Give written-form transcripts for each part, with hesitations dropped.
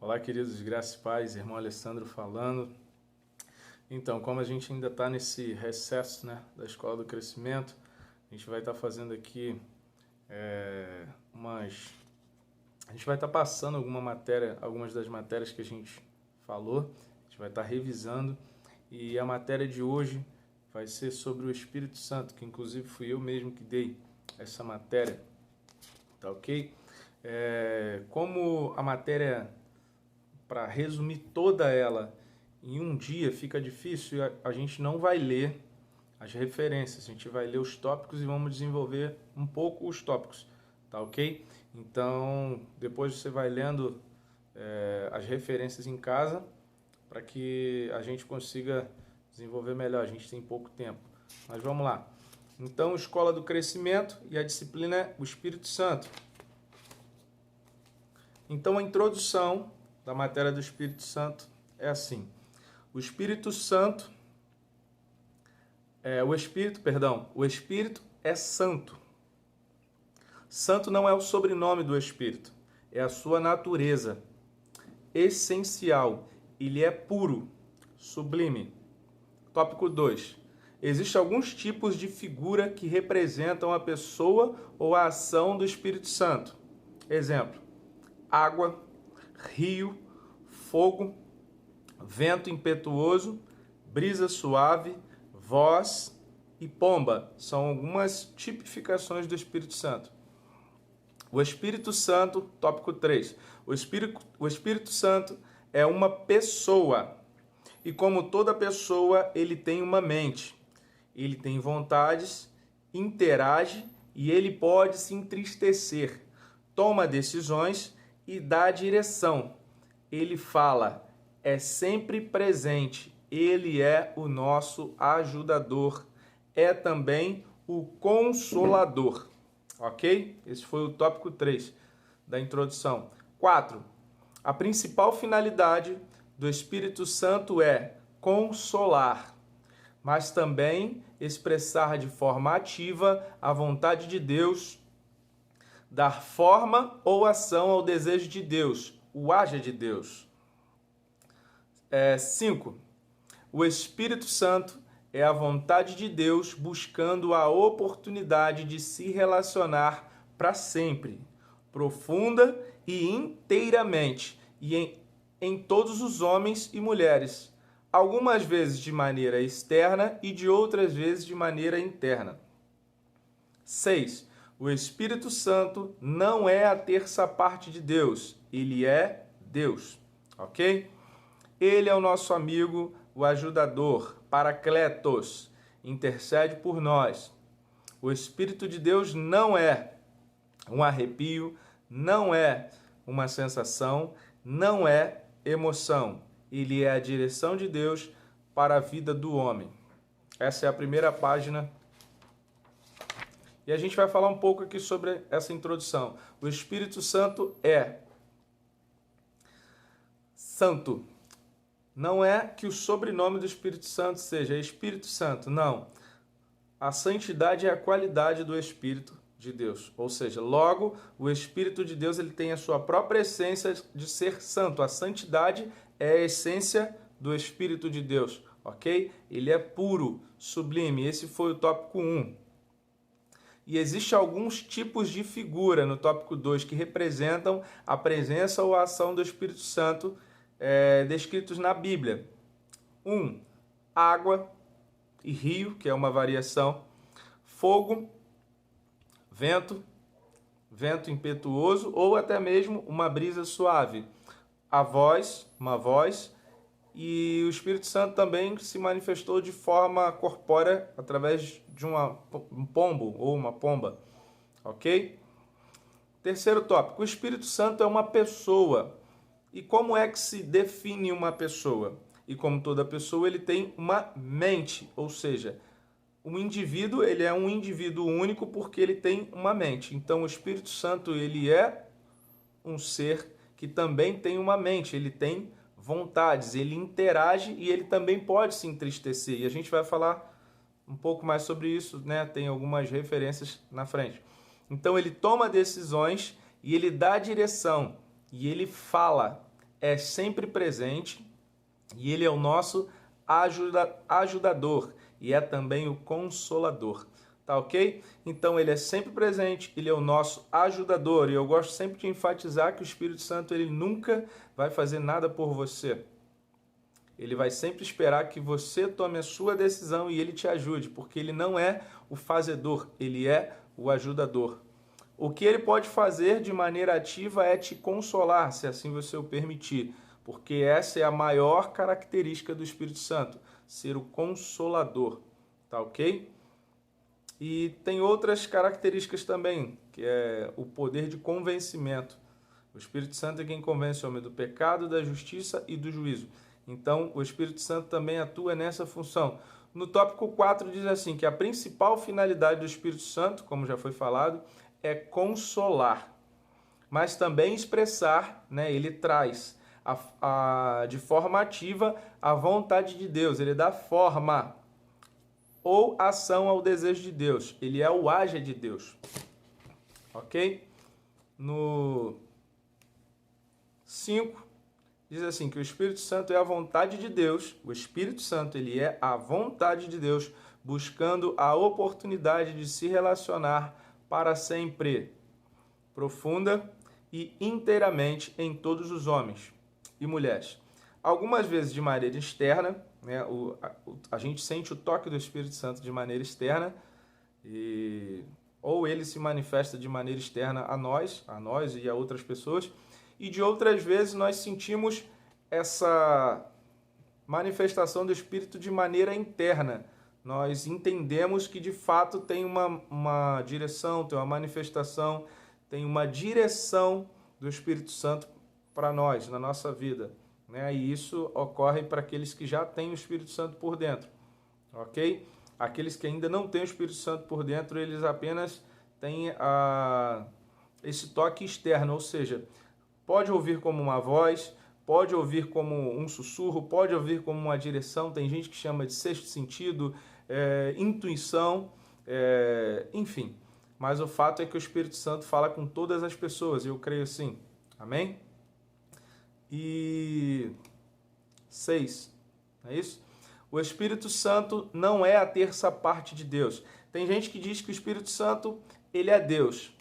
Olá, queridos, graças e paz, irmão Alessandro falando. Então, como a gente ainda está nesse recesso, né, da Escola do Crescimento, a gente vai estar fazendo aqui A gente vai estar passando algumas das matérias que a gente falou, a gente vai estar revisando, e a matéria de hoje vai ser sobre o Espírito Santo, que inclusive fui eu mesmo que dei essa matéria, tá ok? Como a matéria, para resumir toda ela em um dia, fica difícil, a gente não vai ler as referências, a gente vai ler os tópicos e vamos desenvolver um pouco os tópicos, tá ok? Então, depois você vai lendo as referências em casa para que a gente consiga desenvolver melhor, a gente tem pouco tempo. Mas vamos lá. Então, Escola do Crescimento e a disciplina é o Espírito Santo. Então, a introdução da matéria do Espírito Santo é assim. O Espírito é santo. Santo não é o sobrenome do Espírito, é a sua natureza essencial. Ele é puro, sublime. Tópico 2. Existem alguns tipos de figura que representam a pessoa ou a ação do Espírito Santo. Exemplo: água, rio, fogo, vento impetuoso, brisa suave, voz e pomba. São algumas tipificações do Espírito Santo. O Espírito Santo, tópico 3. O Espírito Santo é uma pessoa. E como toda pessoa, ele tem uma mente. Ele tem vontades, interage e ele pode se entristecer. Toma decisões e dá direção. Ele fala, é sempre presente. Ele é o nosso ajudador. É também o consolador. Ok? Esse foi o tópico 3 da introdução. 4. A principal finalidade do Espírito Santo é consolar, mas também expressar de forma ativa a vontade de Deus, dar forma ou ação ao desejo de Deus, o haja de Deus. 5. O Espírito Santo é a vontade de Deus buscando a oportunidade de se relacionar para sempre, profunda e inteiramente, e em todos os homens e mulheres, algumas vezes de maneira externa e de outras vezes de maneira interna. 6. O Espírito Santo não é a terça parte de Deus, ele é Deus, ok? Ele é o nosso amigo, o ajudador, Paracletos, intercede por nós. O Espírito de Deus não é um arrepio, não é uma sensação, não é emoção. Ele é a direção de Deus para a vida do homem. Essa é a primeira página. E a gente vai falar um pouco aqui sobre essa introdução. O Espírito Santo é santo. Não é que o sobrenome do Espírito Santo seja Espírito Santo, não. A santidade é a qualidade do Espírito de Deus. Ou seja, logo, o Espírito de Deus ele tem a sua própria essência de ser santo. A santidade é a essência do Espírito de Deus, ok? Ele é puro, sublime. Esse foi o tópico 1. E existem alguns tipos de figura no tópico 2 que representam a presença ou a ação do Espírito Santo descritos na Bíblia. 1. Água e rio, que é uma variação. Fogo, vento impetuoso ou até mesmo uma brisa suave. A voz, uma voz. E o Espírito Santo também se manifestou de forma corpórea através de um pombo ou uma pomba. Ok? Terceiro tópico. O Espírito Santo é uma pessoa. E como é que se define uma pessoa? E como toda pessoa, ele tem uma mente, ou seja, um indivíduo, ele é um indivíduo único porque ele tem uma mente. Então, o Espírito Santo, ele é um ser que também tem uma mente, ele tem vontades, ele interage e ele também pode se entristecer. E a gente vai falar um pouco mais sobre isso, né? Tem algumas referências na frente. Então, ele toma decisões e ele dá direção. E ele fala, é sempre presente e ele é o nosso ajudador e é também o consolador. Tá ok? Então ele é sempre presente, ele é o nosso ajudador. E eu gosto sempre de enfatizar que o Espírito Santo ele nunca vai fazer nada por você. Ele vai sempre esperar que você tome a sua decisão e ele te ajude, porque ele não é o fazedor, ele é o ajudador. O que ele pode fazer de maneira ativa é te consolar, se assim você o permitir, porque essa é a maior característica do Espírito Santo, ser o consolador. Tá ok? E tem outras características também, que é o poder de convencimento. O Espírito Santo é quem convence o homem do pecado, da justiça e do juízo. Então, o Espírito Santo também atua nessa função. No tópico 4 diz assim, que a principal finalidade do Espírito Santo, como já foi falado, é consolar, mas também expressar, né? Ele traz de forma ativa a vontade de Deus, ele dá forma ou ação ao desejo de Deus. Ele é o haja de Deus. Ok? No 5, diz assim, que o Espírito Santo é a vontade de Deus. O Espírito Santo, ele é a vontade de Deus, buscando a oportunidade de se relacionar para sempre, profunda e inteiramente em todos os homens e mulheres. Algumas vezes de maneira externa, né? A gente sente o toque do Espírito Santo de maneira externa, ou ele se manifesta de maneira externa a nós e a outras pessoas, e de outras vezes nós sentimos essa manifestação do Espírito de maneira interna. Nós entendemos que de fato tem uma direção, tem uma manifestação, tem uma direção do Espírito Santo para nós, na nossa vida. Né? E isso ocorre para aqueles que já têm o Espírito Santo por dentro, ok? Aqueles que ainda não têm o Espírito Santo por dentro, eles apenas têm esse toque externo, ou seja, pode ouvir como uma voz, pode ouvir como um sussurro, pode ouvir como uma direção, tem gente que chama de sexto sentido, intuição, enfim. Mas o fato é que o Espírito Santo fala com todas as pessoas, eu creio sim. Amém? E 6, é isso? O Espírito Santo não é a terça parte de Deus. Tem gente que diz que o Espírito Santo, ele é Deus.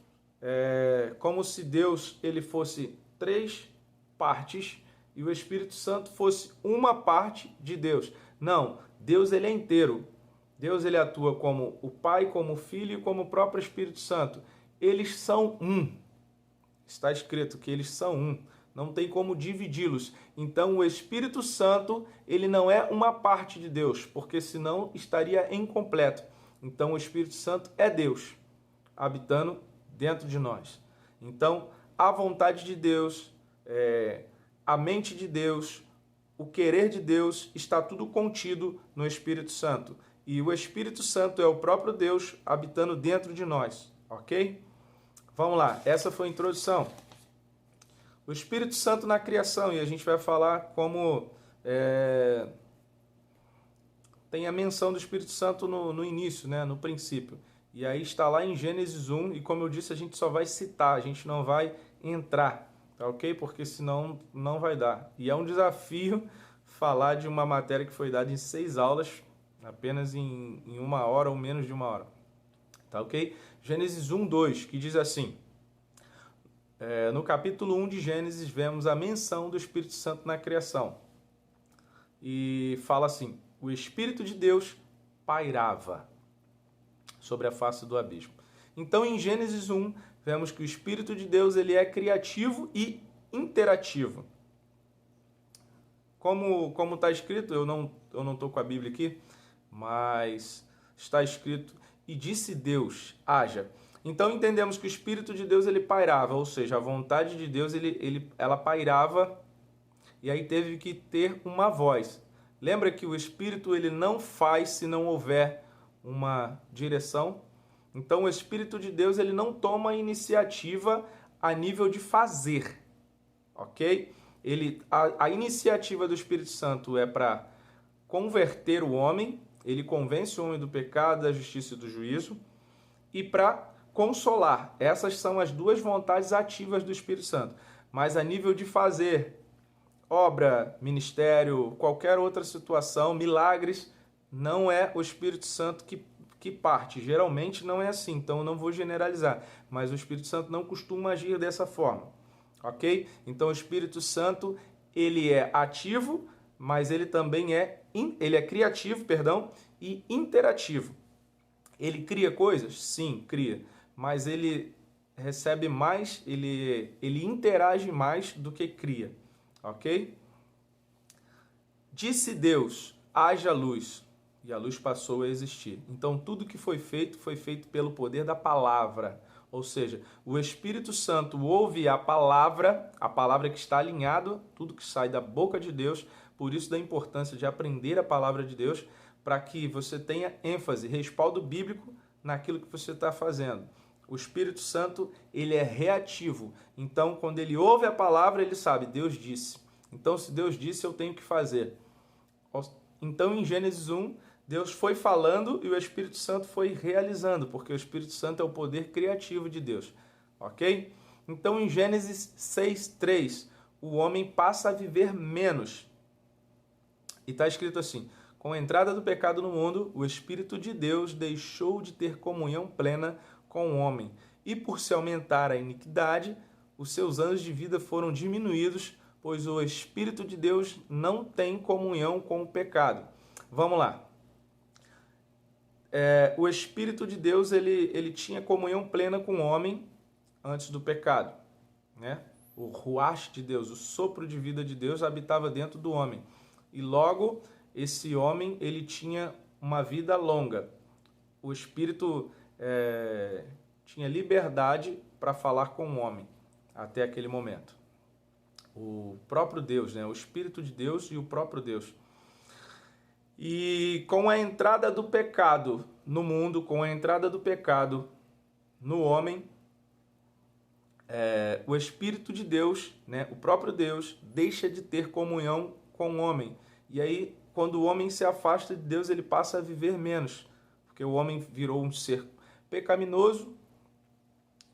Como se Deus ele fosse 3 partes e o Espírito Santo fosse uma parte de Deus. Não, Deus ele é inteiro. Deus ele atua como o Pai, como o Filho e como o próprio Espírito Santo. Eles são um. Está escrito que eles são um. Não tem como dividi-los. Então o Espírito Santo, ele não é uma parte de Deus, porque senão estaria incompleto. Então o Espírito Santo é Deus, habitando dentro de nós. Então a vontade de Deus, a mente de Deus, o querer de Deus, está tudo contido no Espírito Santo. E o Espírito Santo é o próprio Deus habitando dentro de nós, ok? Vamos lá, essa foi a introdução. O Espírito Santo na criação, e a gente vai falar como tem a menção do Espírito Santo no início, né, no princípio. E aí está lá em Gênesis 1, e como eu disse, a gente só vai citar, a gente não vai entrar, tá ok? Porque senão não vai dar. E é um desafio falar de uma matéria que foi dada em 6 aulas, apenas em 1 hora ou menos de 1 hora, tá ok? Gênesis 1, 2, que diz assim... no capítulo 1 de Gênesis, vemos a menção do Espírito Santo na criação. E fala assim, o Espírito de Deus pairava sobre a face do abismo. Então, em Gênesis 1, vemos que o Espírito de Deus ele é criativo e interativo. Como está escrito, eu não estou com a Bíblia aqui, mas está escrito, e disse Deus, haja. Então entendemos que o Espírito de Deus ele pairava, ou seja, a vontade de Deus ela pairava e aí teve que ter uma voz. Lembra que o Espírito ele não faz se não houver uma direção? Então o Espírito de Deus ele não toma iniciativa a nível de fazer, ok? A iniciativa do Espírito Santo é para converter o homem, ele convence o homem do pecado, da justiça e do juízo, e para consolar. Essas são as duas vontades ativas do Espírito Santo. Mas a nível de fazer, obra, ministério, qualquer outra situação, milagres, não é o Espírito Santo que parte. Geralmente não é assim, então eu não vou generalizar, mas o Espírito Santo não costuma agir dessa forma, ok? Então o Espírito Santo, ele é ativo, mas ele também ele é criativo, perdão, e interativo. Ele cria coisas? Sim, cria, mas ele recebe mais, ele interage mais do que cria, ok? Disse Deus, haja luz, e a luz passou a existir. Então tudo que foi feito pelo poder da palavra. Ou seja, o Espírito Santo ouve a palavra que está alinhado, tudo que sai da boca de Deus, por isso da importância de aprender a palavra de Deus, para que você tenha ênfase, respaldo bíblico naquilo que você está fazendo. O Espírito Santo, ele é reativo. Então, quando ele ouve a palavra, ele sabe, Deus disse. Então, se Deus disse, eu tenho que fazer. Então, em Gênesis 1, Deus foi falando e o Espírito Santo foi realizando, porque o Espírito Santo é o poder criativo de Deus, ok? Então, em Gênesis 6:3, o homem passa a viver menos. E está escrito assim, com a entrada do pecado no mundo, o Espírito de Deus deixou de ter comunhão plena com o homem. E por se aumentar a iniquidade, os seus anos de vida foram diminuídos, pois o Espírito de Deus não tem comunhão com o pecado. Vamos lá. O Espírito de Deus, ele tinha comunhão plena com o homem antes do pecado, né? O ruach de Deus, o sopro de vida de Deus habitava dentro do homem. E logo, esse homem, ele tinha uma vida longa. O Espírito tinha liberdade para falar com o homem até aquele momento. O próprio Deus, né? O Espírito de Deus e o próprio Deus. E com a entrada do pecado no mundo, com a entrada do pecado no homem, o Espírito de Deus, né, o próprio Deus, deixa de ter comunhão com o homem. E aí, quando o homem se afasta de Deus, ele passa a viver menos, porque o homem virou um ser pecaminoso,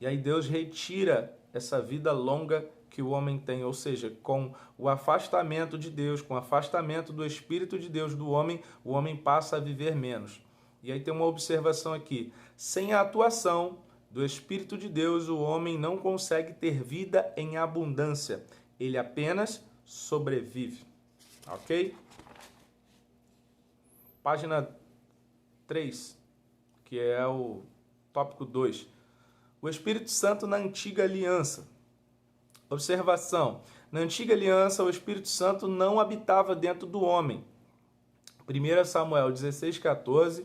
e aí Deus retira essa vida longa que o homem tem, ou seja, com o afastamento de Deus, com o afastamento do Espírito de Deus do homem, o homem passa a viver menos. E aí tem uma observação aqui, sem a atuação do Espírito de Deus, o homem não consegue ter vida em abundância, ele apenas sobrevive, ok? Página 3, que é o tópico 2. O Espírito Santo na antiga aliança. Observação. Na antiga aliança, o Espírito Santo não habitava dentro do homem. 1 Samuel 16:14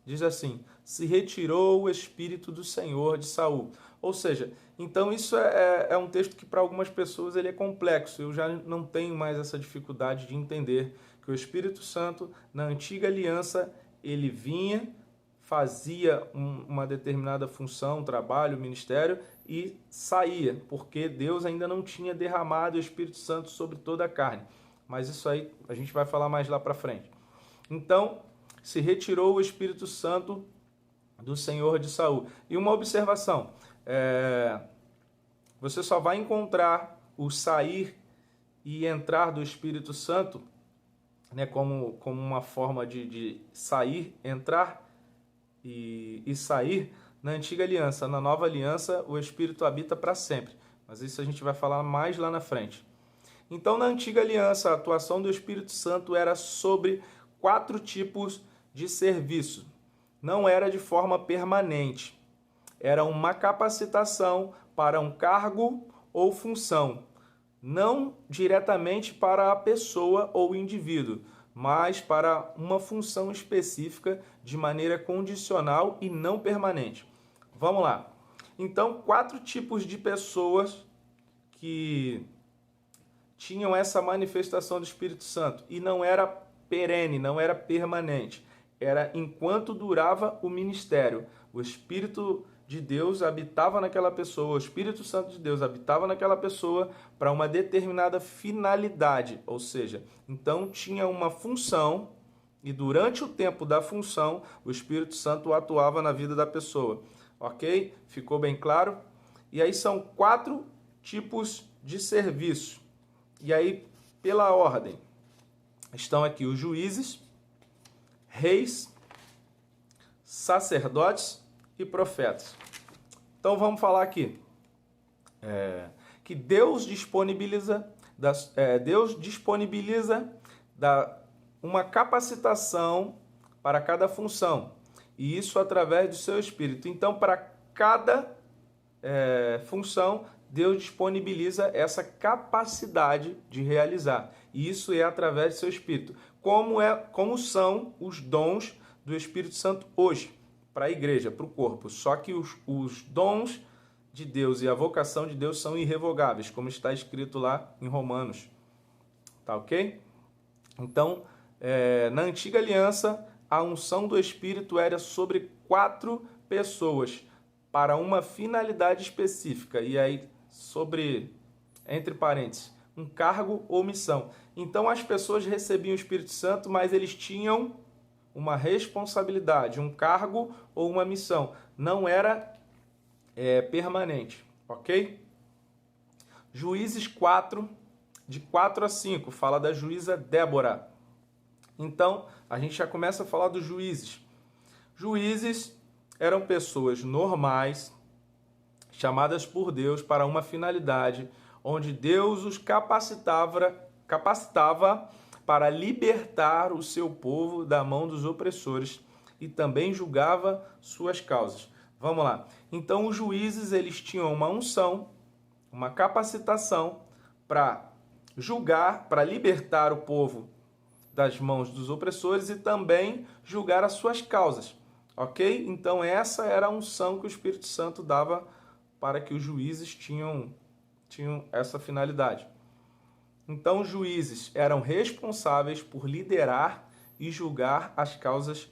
diz assim, se retirou o Espírito do Senhor de Saul. Ou seja, então isso é um texto que para algumas pessoas ele é complexo. Eu já não tenho mais essa dificuldade de entender que o Espírito Santo, na antiga aliança, ele vinha, fazia uma determinada função, trabalho, ministério e saía, porque Deus ainda não tinha derramado o Espírito Santo sobre toda a carne. Mas isso aí a gente vai falar mais lá para frente. Então, se retirou o Espírito Santo do Senhor de Saul. E uma observação, você só vai encontrar o sair e entrar do Espírito Santo, né, como uma forma de sair, entrar e sair na antiga aliança. Na nova aliança, o Espírito habita para sempre. Mas isso a gente vai falar mais lá na frente. Então, na antiga aliança, a atuação do Espírito Santo era sobre 4 tipos de serviço. Não era de forma permanente. Era uma capacitação para um cargo ou função. Não diretamente para a pessoa ou indivíduo, mas para uma função específica de maneira condicional e não permanente. Vamos lá. Então, 4 tipos de pessoas que tinham essa manifestação do Espírito Santo. E não era perene, não era permanente. Era enquanto durava o ministério. O Espírito de Deus habitava naquela pessoa, o Espírito Santo de Deus habitava naquela pessoa para uma determinada finalidade, ou seja, então tinha uma função e durante o tempo da função o Espírito Santo atuava na vida da pessoa, ok? Ficou bem claro? E aí são 4 tipos de serviço. E aí pela ordem. Estão aqui os juízes, reis, sacerdotes e profetas. Então vamos falar aqui que Deus disponibiliza uma capacitação para cada função, e isso através do seu Espírito. Então, para cada função, Deus disponibiliza essa capacidade de realizar, e isso é através do seu Espírito. Como são os dons do Espírito Santo hoje, para a igreja, para o corpo. Só que os dons de Deus e a vocação de Deus são irrevogáveis, como está escrito lá em Romanos. Tá ok? Então, na antiga aliança, a unção do Espírito era sobre 4 pessoas, para uma finalidade específica. E aí, entre parênteses, um cargo ou missão. Então, as pessoas recebiam o Espírito Santo, mas eles tinham uma responsabilidade, um cargo ou uma missão. Não era permanente, ok? Juízes 4, de 4 a 5, fala da juíza Débora. Então, a gente já começa a falar dos juízes. Juízes eram pessoas normais, chamadas por Deus para uma finalidade, onde Deus os capacitava para libertar o seu povo da mão dos opressores e também julgava suas causas. Vamos lá. Então, os juízes, eles tinham uma unção, uma capacitação para julgar, para libertar o povo das mãos dos opressores e também julgar as suas causas. Ok? Então, essa era a unção que o Espírito Santo dava para que os juízes tinham essa finalidade. Então, os juízes eram responsáveis por liderar e julgar as causas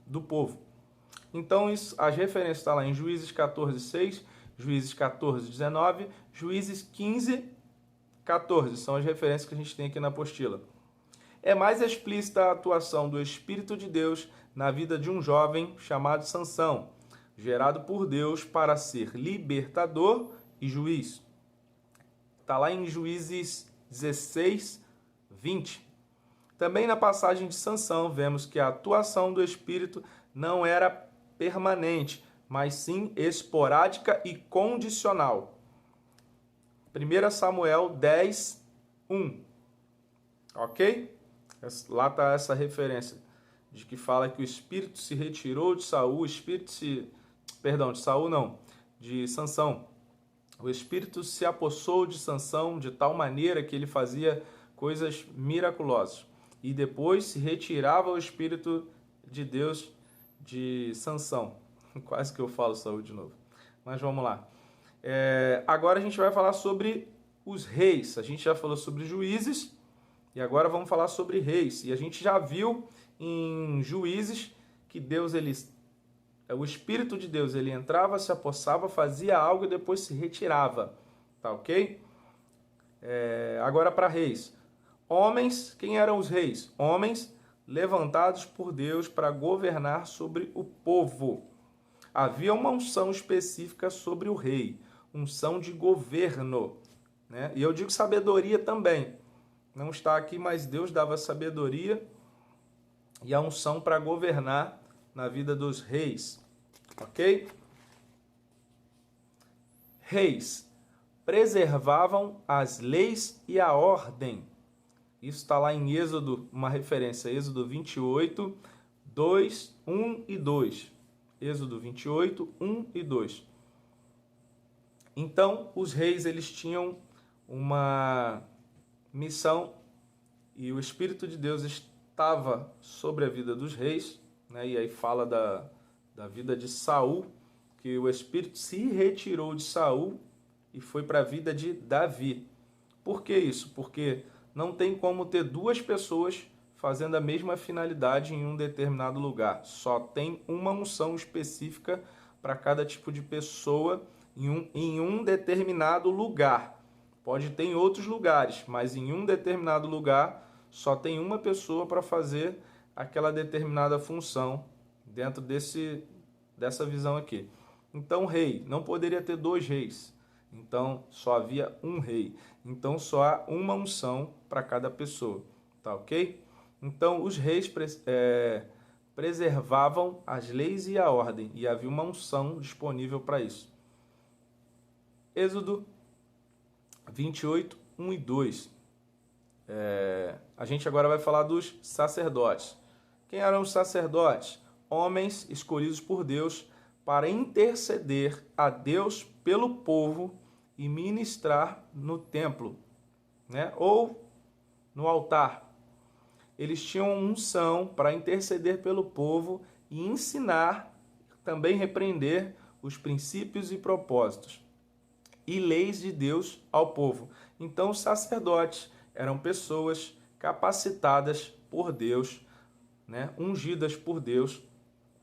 do povo. Então, as referências estão lá em Juízes 14:6, Juízes 14:19, Juízes 15:14. São as referências que a gente tem aqui na apostila. É mais explícita a atuação do Espírito de Deus na vida de um jovem chamado Sansão, gerado por Deus para ser libertador e juiz. Está lá em Juízes 16:20. Também na passagem de Sansão, vemos que a atuação do Espírito não era permanente, mas sim esporádica e condicional. 1 Samuel 10:1. Ok? Lá está essa referência de que fala que o Espírito se retirou de Saul, de Sansão. O Espírito se apossou de Sansão de tal maneira que ele fazia coisas miraculosas. E depois se retirava o Espírito de Deus de Sansão. Quase que eu falo Saul de novo. Mas vamos lá. Agora a gente vai falar sobre os reis. A gente já falou sobre juízes e agora vamos falar sobre reis. E a gente já viu em Juízes que o Espírito de Deus, ele entrava, se apossava, fazia algo e depois se retirava. Tá ok? Agora para reis. Homens, quem eram os reis? Homens levantados por Deus para governar sobre o povo. Havia uma unção específica sobre o rei, unção de governo, né? E eu digo sabedoria também. Não está aqui, mas Deus dava sabedoria e a unção para governar na vida dos reis. Ok? Reis preservavam as leis e a ordem. Isso está lá em Êxodo, uma referência, Êxodo 28, 2, 1 e 2. Êxodo 28, 1 e 2. Então, os reis, eles tinham uma missão e o Espírito de Deus estava sobre a vida dos reis, né? E aí fala da vida de Saul, que o Espírito se retirou de Saul e foi para a vida de Davi. Por que isso? Porque não tem como ter duas pessoas fazendo a mesma finalidade em um determinado lugar. Só tem uma unção específica para cada tipo de pessoa em um determinado lugar. Pode ter em outros lugares, mas em um determinado lugar só tem uma pessoa para fazer aquela determinada função dentro dessa visão aqui. Então, rei, não poderia ter dois reis. Então, só havia um rei. Então, só há uma unção para cada pessoa. Tá ok? Então, os reis preservavam as leis e a ordem. E havia uma unção disponível para isso. Êxodo 28, 1 e 2. A gente agora vai falar dos sacerdotes. Quem eram os sacerdotes? Homens escolhidos por Deus para interceder a Deus pelo povo e ministrar no templo, né? Ou no altar. Eles tinham unção para interceder pelo povo e ensinar, também repreender os princípios e propósitos e leis de Deus ao povo. Então, os sacerdotes eram pessoas capacitadas por Deus, né? Ungidas por Deus.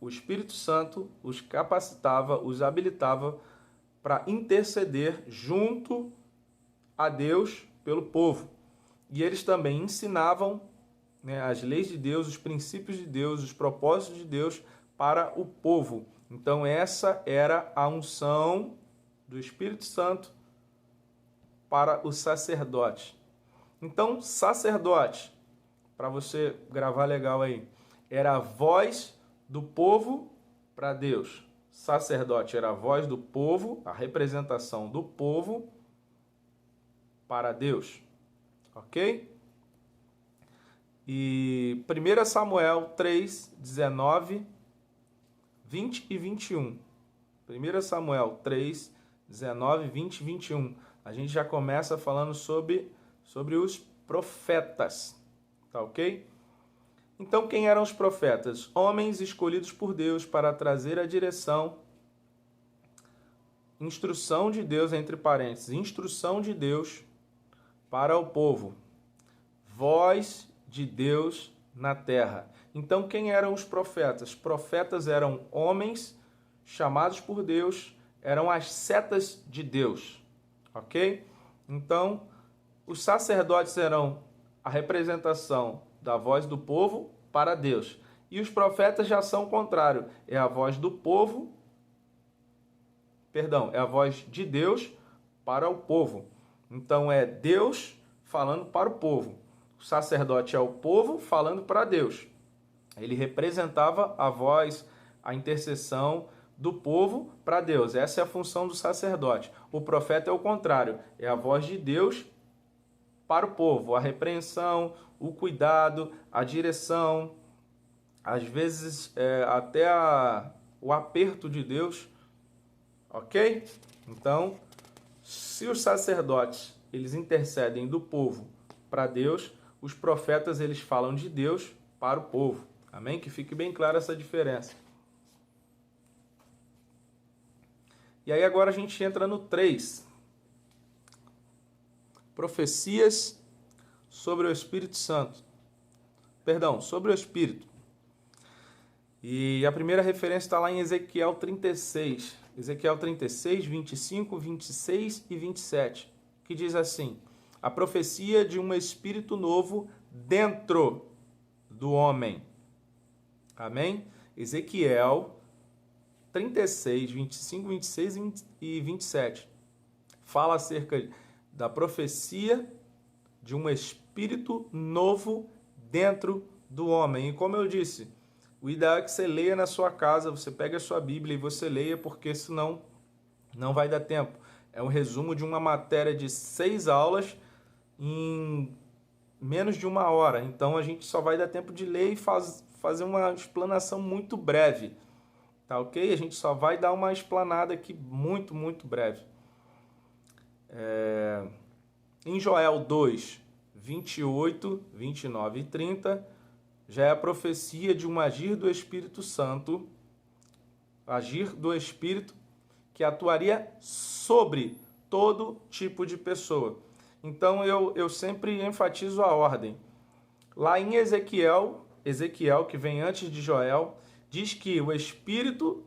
O Espírito Santo os capacitava, os habilitava para interceder junto a Deus pelo povo. E eles também ensinavam, né, as leis de Deus, os princípios de Deus, os propósitos de Deus para o povo. Então essa era a unção do Espírito Santo para os sacerdotes. Então, sacerdote, para você gravar legal aí, era a voz do povo para Deus. Sacerdote era a voz do povo, a representação do povo para Deus. Ok? E 1 Samuel 3, 19, 20 e 21. 1 Samuel 3, 19, 20 e 21. A gente já começa falando sobre os profetas. Tá ok? Então, quem eram os profetas? Homens escolhidos por Deus para trazer a direção, instrução de Deus, entre parênteses, instrução de Deus para o povo. Voz de Deus na terra. Então, quem eram os profetas? Profetas eram homens chamados por Deus, eram as setas de Deus. Ok? Então, os sacerdotes eram a representação da voz do povo para Deus. E os profetas já são o contrário. É a voz do povo, é a voz de Deus para o povo. Então é Deus falando para o povo. O sacerdote é o povo falando para Deus. Ele representava a voz, a intercessão do povo para Deus. Essa é a função do sacerdote. O profeta é o contrário. É a voz de Deus para o povo, a repreensão, o cuidado, a direção, às vezes até o aperto de Deus, ok? Então, se os sacerdotes eles intercedem do povo para Deus, os profetas eles falam de Deus para o povo, amém? Que fique bem clara essa diferença. E aí agora a gente entra no 3. Profecias sobre o Espírito Santo. Sobre o Espírito. E a primeira referência está lá em Ezequiel 36. Ezequiel 36, 25, 26 e 27. Que diz assim: a profecia de um Espírito novo dentro do homem. Amém? Ezequiel 36, 25, 26 e 27. Fala acerca da profecia de um espírito novo dentro do homem. E como eu disse, o ideal é que você leia na sua casa, você pega a sua Bíblia e você leia, porque senão não vai dar tempo. É um resumo de uma matéria de 6 aulas em menos de 1 hora. Então a gente só vai dar tempo de ler e fazer uma explanação muito breve. Tá ok? A gente só vai dar uma explanada aqui muito, muito breve. Em Joel 2, 28, 29 e 30, já é a profecia de um agir do Espírito Santo, agir do Espírito que atuaria sobre todo tipo de pessoa. Então eu sempre enfatizo a ordem. Lá em Ezequiel, que vem antes de Joel, diz que o Espírito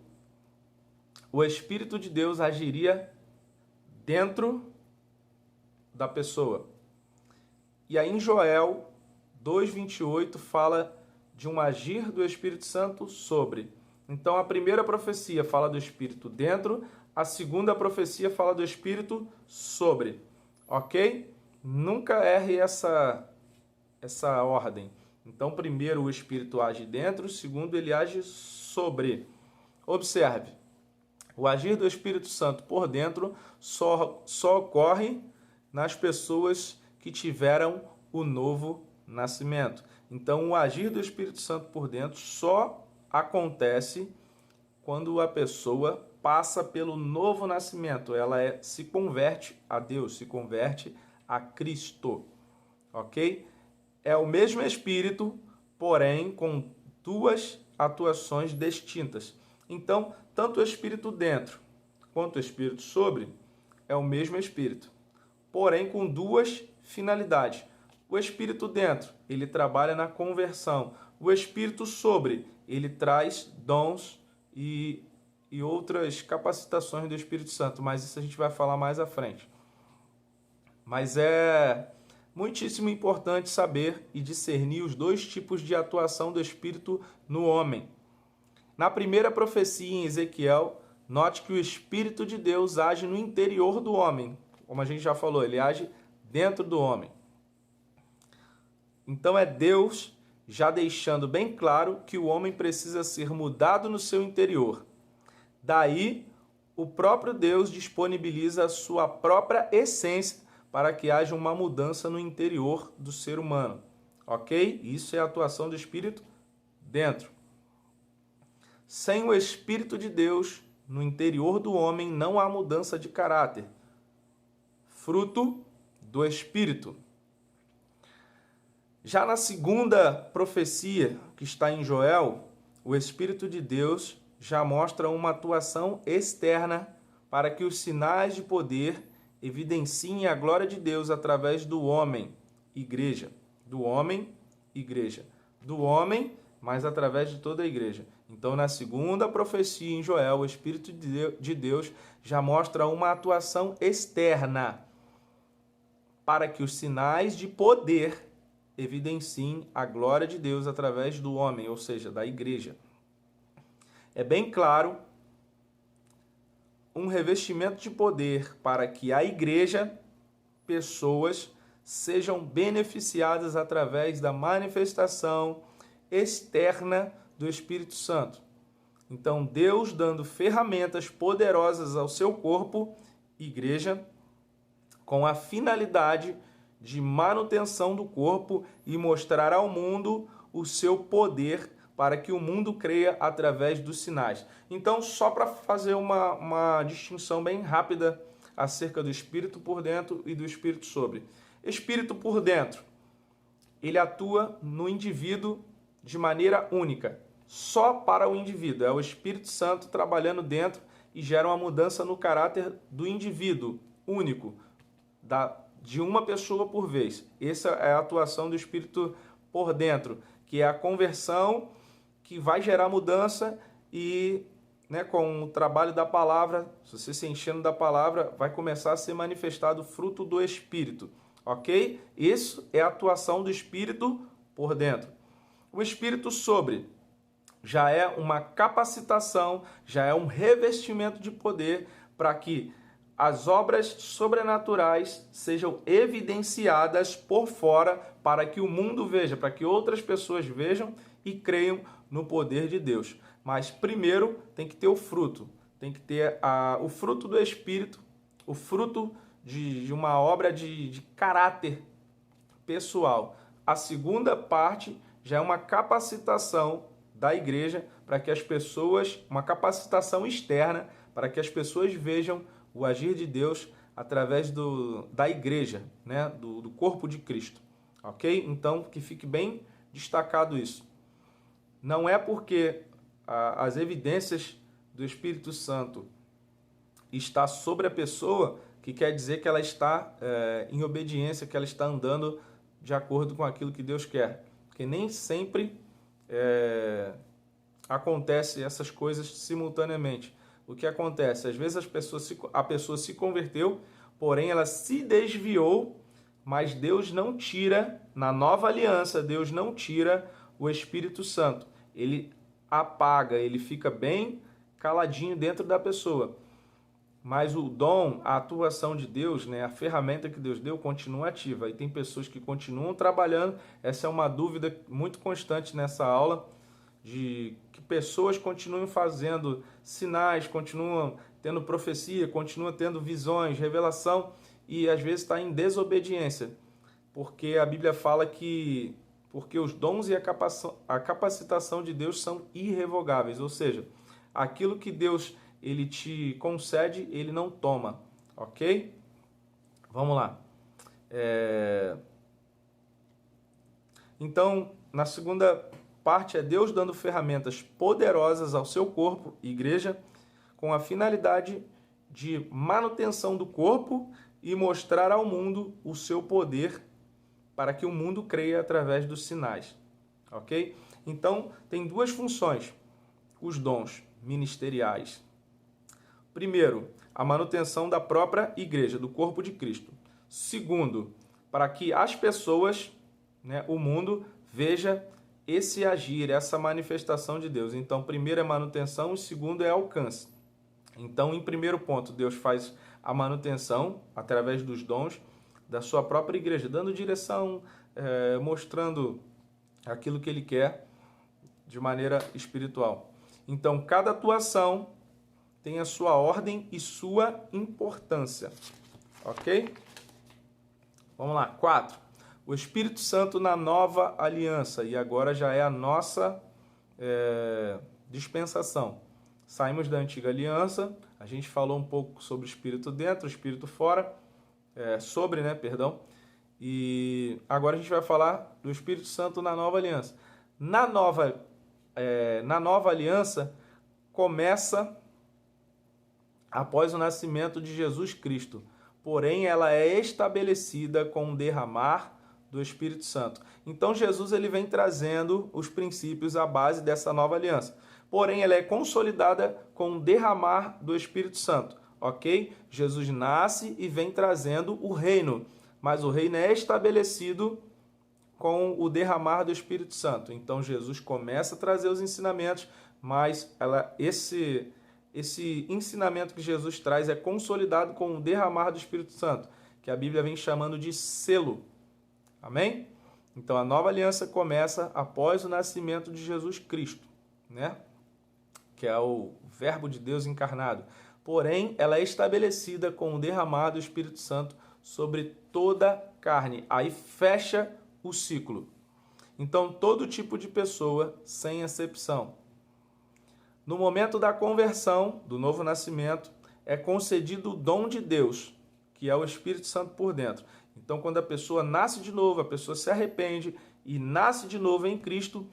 de Deus agiria dentro da pessoa. E aí em Joel 2:28 fala de um agir do Espírito Santo sobre. Então a primeira profecia fala do Espírito dentro, A segunda profecia fala do Espírito sobre, ok? Nunca erre essa ordem. Então, primeiro o Espírito age dentro, segundo ele age sobre. Observe, o agir do Espírito Santo por dentro só ocorre nas pessoas que tiveram o novo nascimento. Então, o agir do Espírito Santo por dentro só acontece quando a pessoa passa pelo novo nascimento. Ela se converte a Deus, se converte a Cristo. Ok? É o mesmo Espírito, porém com duas atuações distintas. Então, tanto o Espírito dentro quanto o Espírito sobre é o mesmo Espírito, porém com duas finalidades. O Espírito dentro, ele trabalha na conversão. O Espírito sobre, ele traz dons e outras capacitações do Espírito Santo, mas isso a gente vai falar mais à frente. Mas é muitíssimo importante saber e discernir os dois tipos de atuação do Espírito no homem. Na primeira profecia em Ezequiel, note que o Espírito de Deus age no interior do homem. Como a gente já falou, ele age dentro do homem. Então é Deus já deixando bem claro que o homem precisa ser mudado no seu interior. Daí, o próprio Deus disponibiliza a sua própria essência para que haja uma mudança no interior do ser humano. Ok? Isso é a atuação do Espírito dentro. Sem o Espírito de Deus, no interior do homem não há mudança de caráter. Fruto do Espírito. Já na segunda profecia, que está em Joel, o Espírito de Deus já mostra uma atuação externa para que os sinais de poder evidenciem a glória de Deus através do homem, igreja. Do homem, igreja. Do homem, mas através de toda a igreja. Então, na segunda profecia em Joel, o Espírito de Deus já mostra uma atuação externa para que os sinais de poder evidenciem a glória de Deus através do homem, ou seja, da igreja. É bem claro um revestimento de poder para que a igreja, pessoas, sejam beneficiadas através da manifestação externa do Espírito Santo. Então, Deus dando ferramentas poderosas ao seu corpo, igreja, com a finalidade de manutenção do corpo e mostrar ao mundo o seu poder para que o mundo creia através dos sinais. Então, só para fazer uma distinção bem rápida acerca do Espírito por dentro e do Espírito sobre. Espírito por dentro, ele atua no indivíduo de maneira única, só para o indivíduo. É o Espírito Santo trabalhando dentro e gera uma mudança no caráter do indivíduo único, de uma pessoa por vez. Essa é a atuação do Espírito por dentro, que é a conversão que vai gerar mudança e, com o trabalho da palavra, se você se enchendo da palavra, vai começar a ser manifestado o fruto do Espírito, ok? Isso é a atuação do Espírito por dentro. O Espírito sobre já é uma capacitação, já é um revestimento de poder para que as obras sobrenaturais sejam evidenciadas por fora para que o mundo veja, para que outras pessoas vejam e creiam no poder de Deus. Mas primeiro tem que ter o fruto, tem que ter o fruto do Espírito, o fruto de uma obra de caráter pessoal. A segunda parte já é uma capacitação da igreja para que as pessoas, uma capacitação externa para que as pessoas vejam o agir de Deus através da igreja, do corpo de Cristo, ok? Então, que fique bem destacado isso. Não é porque as evidências do Espírito Santo está sobre a pessoa que quer dizer que ela está em obediência, que ela está andando de acordo com aquilo que Deus quer. Porque nem sempre acontece essas coisas simultaneamente. O que acontece? Às vezes a pessoa se converteu, porém ela se desviou, mas Deus não tira, na nova aliança, Deus não tira o Espírito Santo. Ele apaga, ele fica bem caladinho dentro da pessoa. mas o dom, a atuação de Deus, né, a ferramenta que Deus deu, continua ativa. E tem pessoas que continuam trabalhando. Essa é uma dúvida muito constante nessa aula, de que pessoas continuam fazendo sinais, continuam tendo profecia, continuam tendo visões, revelação, e às vezes está em desobediência, porque a Bíblia fala que porque os dons e a capacitação de Deus são irrevogáveis, ou seja, aquilo que Deus ele te concede, ele não toma, ok? Vamos lá. Então, na segunda parte é Deus dando ferramentas poderosas ao seu corpo, igreja, com a finalidade de manutenção do corpo e mostrar ao mundo o seu poder para que o mundo creia através dos sinais, ok? Então, tem duas funções, os dons ministeriais. Primeiro, a manutenção da própria igreja, do corpo de Cristo. Segundo, para que as pessoas, né, o mundo, veja esse agir, essa manifestação de Deus. Então, primeiro é manutenção e segundo é alcance. Então, em primeiro ponto, Deus faz a manutenção através dos dons da sua própria igreja, dando direção, mostrando aquilo que Ele quer de maneira espiritual. Então, cada atuação tem a sua ordem e sua importância, ok? Vamos lá, 4. O Espírito Santo na nova aliança, e agora já é a nossa dispensação. Saímos da antiga aliança, a gente falou um pouco sobre o Espírito dentro, o Espírito fora, e agora a gente vai falar do Espírito Santo na nova aliança. Na nova aliança, começa após o nascimento de Jesus Cristo, porém ela é estabelecida com o derramar do Espírito Santo. Então Jesus ele vem trazendo os princípios, a base dessa nova aliança. Porém ela é consolidada com o derramar do Espírito Santo, ok? Jesus nasce e vem trazendo o reino, mas o reino é estabelecido com o derramar do Espírito Santo. Então Jesus começa a trazer os ensinamentos, mas esse ensinamento que Jesus traz é consolidado com o derramar do Espírito Santo, que a Bíblia vem chamando de selo. Amém? Então a nova aliança começa após o nascimento de Jesus Cristo, né? Que é o Verbo de Deus encarnado. Porém, ela é estabelecida com o derramar do Espírito Santo sobre toda a carne. Aí fecha o ciclo. Então, todo tipo de pessoa, sem exceção. No momento da conversão, do novo nascimento, é concedido o dom de Deus, que é o Espírito Santo por dentro. Então, quando a pessoa nasce de novo, a pessoa se arrepende e nasce de novo em Cristo,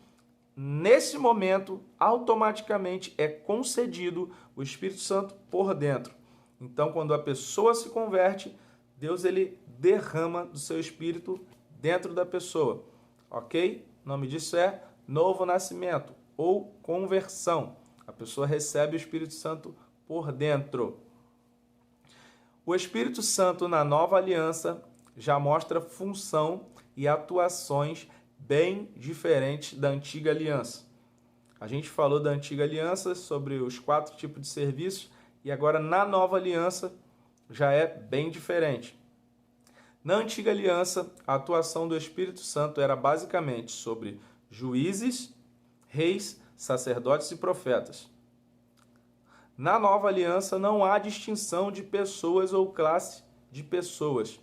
nesse momento, automaticamente é concedido o Espírito Santo por dentro. Então, quando a pessoa se converte, Deus ele derrama do seu Espírito dentro da pessoa, ok? O nome disso é novo nascimento ou conversão. A pessoa recebe o Espírito Santo por dentro. O Espírito Santo na nova aliança já mostra função e atuações bem diferentes da antiga aliança. A gente falou da antiga aliança sobre os 4 tipos de serviços e agora na nova aliança já é bem diferente. Na antiga aliança, a atuação do Espírito Santo era basicamente sobre juízes, reis, sacerdotes e profetas. Na nova aliança não há distinção de pessoas ou classe de pessoas.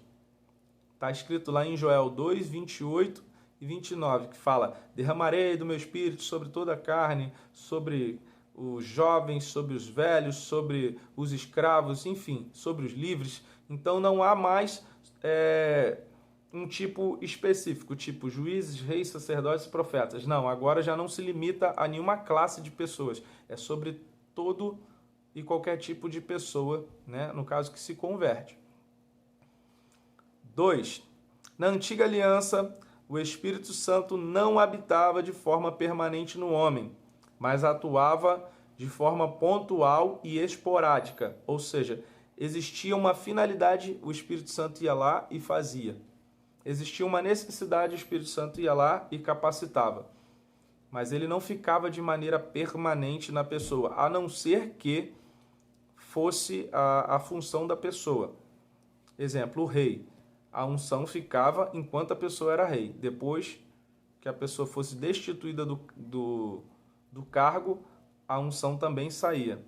Está escrito lá em Joel 2, 28 e 29, que fala: derramarei do meu espírito sobre toda a carne, sobre os jovens, sobre os velhos, sobre os escravos, enfim, sobre os livres. Então não há mais um tipo específico, tipo juízes, reis, sacerdotes e profetas. Não, agora já não se limita a nenhuma classe de pessoas. É sobre todo e qualquer tipo de pessoa, né? No caso que se converte. 2. Na antiga aliança, o Espírito Santo não habitava de forma permanente no homem, mas atuava de forma pontual e esporádica, ou seja, existia uma finalidade, o Espírito Santo ia lá e fazia. Existia uma necessidade, o Espírito Santo ia lá e capacitava. Mas ele não ficava de maneira permanente na pessoa, a não ser que fosse a função da pessoa. Exemplo, o rei. A unção ficava enquanto a pessoa era rei. Depois que a pessoa fosse destituída do cargo, a unção também saía.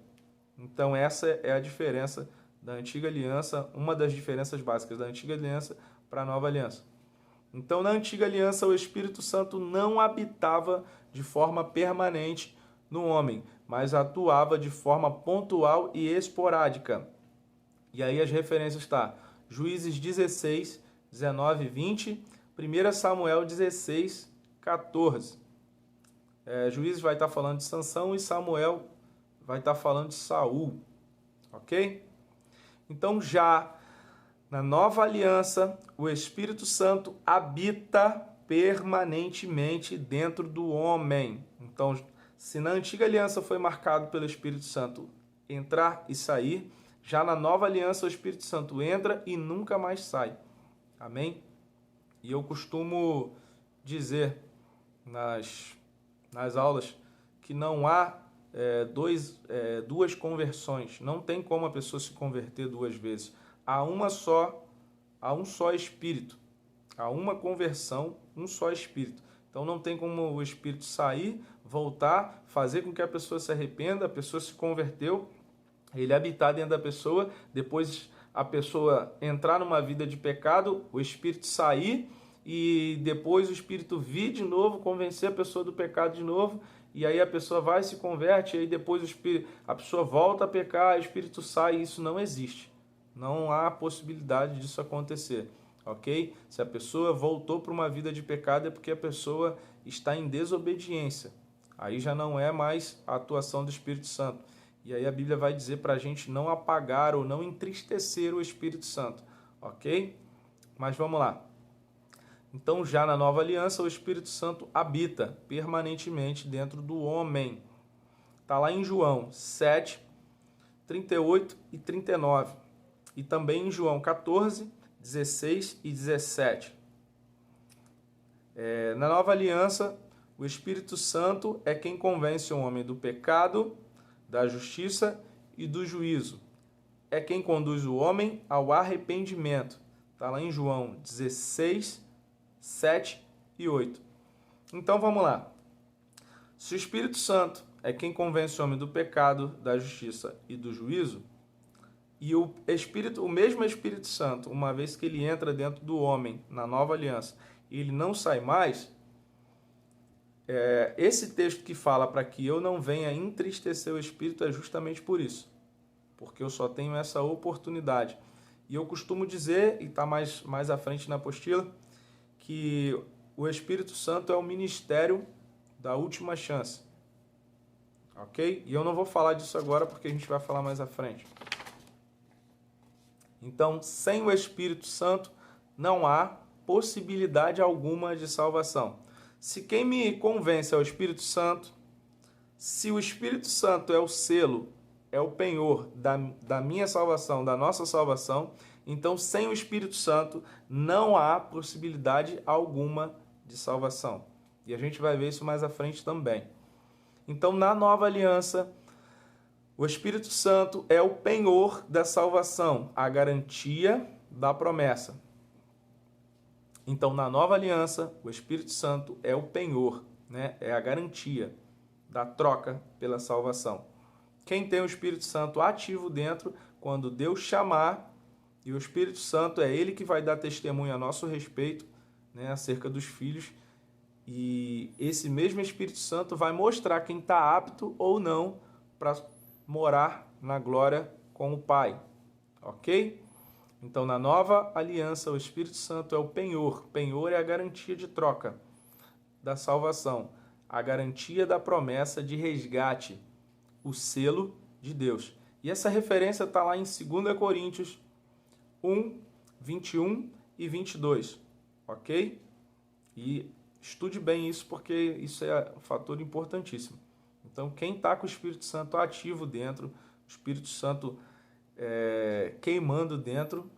Então essa é a diferença da antiga aliança, uma das diferenças básicas da antiga aliança para a nova aliança. Então na antiga aliança o Espírito Santo não habitava de forma permanente no homem, mas atuava de forma pontual e esporádica. E aí as referências estão Juízes 16, 19 e 20, 1 Samuel 16, 14. Juízes vai estar falando de Sansão e Samuel vai estar falando de Saul, ok? Então já na nova aliança, o Espírito Santo habita permanentemente dentro do homem. Então, se na antiga aliança foi marcado pelo Espírito Santo entrar e sair, já na nova aliança o Espírito Santo entra e nunca mais sai. Amém? E eu costumo dizer nas aulas que não há duas conversões. Não tem como a pessoa se converter duas vezes. Há um só Espírito. Há uma conversão, um só Espírito. Então não tem como o Espírito sair, voltar, fazer com que a pessoa se arrependa, a pessoa se converteu, ele habitar dentro da pessoa, depois a pessoa entrar numa vida de pecado, o Espírito sair e depois o Espírito vir de novo, convencer a pessoa do pecado de novo, e aí a pessoa vai, se converte, e aí depois a pessoa volta a pecar, o Espírito sai, e isso não existe. Não há possibilidade disso acontecer, ok? Se a pessoa voltou para uma vida de pecado é porque a pessoa está em desobediência. Aí já não é mais a atuação do Espírito Santo. E aí a Bíblia vai dizer para a gente não apagar ou não entristecer o Espírito Santo, ok? Mas vamos lá. Então já na nova aliança o Espírito Santo habita permanentemente dentro do homem. Está lá em João 7, 38 e 39. E também em João 14, 16 e 17. Na nova aliança, o Espírito Santo é quem convence o homem do pecado, da justiça e do juízo. É quem conduz o homem ao arrependimento. Está lá em João 16, 7 e 8. Então vamos lá. Se o Espírito Santo é quem convence o homem do pecado, da justiça e do juízo, e o mesmo Espírito Santo, uma vez que ele entra dentro do homem na nova aliança, e ele não sai mais, esse texto que fala para que eu não venha entristecer o Espírito é justamente por isso. Porque eu só tenho essa oportunidade. E eu costumo dizer, e está mais à frente na apostila, que o Espírito Santo é o ministério da última chance. Ok? E eu não vou falar disso agora porque a gente vai falar mais à frente. Então, sem o Espírito Santo, não há possibilidade alguma de salvação. Se quem me convence é o Espírito Santo, se o Espírito Santo é o selo, é o penhor da minha salvação, da nossa salvação, então sem o Espírito Santo não há possibilidade alguma de salvação. E a gente vai ver isso mais à frente também. Então, na nova aliança, o Espírito Santo é o penhor da salvação, a garantia da promessa. Então, na nova aliança, o Espírito Santo é o penhor, né? É a garantia da troca pela salvação. Quem tem o Espírito Santo ativo dentro, quando Deus chamar, e o Espírito Santo é ele que vai dar testemunho a nosso respeito, né, acerca dos filhos, e esse mesmo Espírito Santo vai mostrar quem está apto ou não para morar na glória com o Pai, ok? Então, na nova aliança, o Espírito Santo é o penhor. Penhor é a garantia de troca da salvação, a garantia da promessa de resgate, o selo de Deus. E essa referência está lá em 2 Coríntios 1, 21 e 22, ok? E estude bem isso, porque isso é um fator importantíssimo. Então, quem está com o Espírito Santo ativo dentro, o Espírito Santo queimando dentro,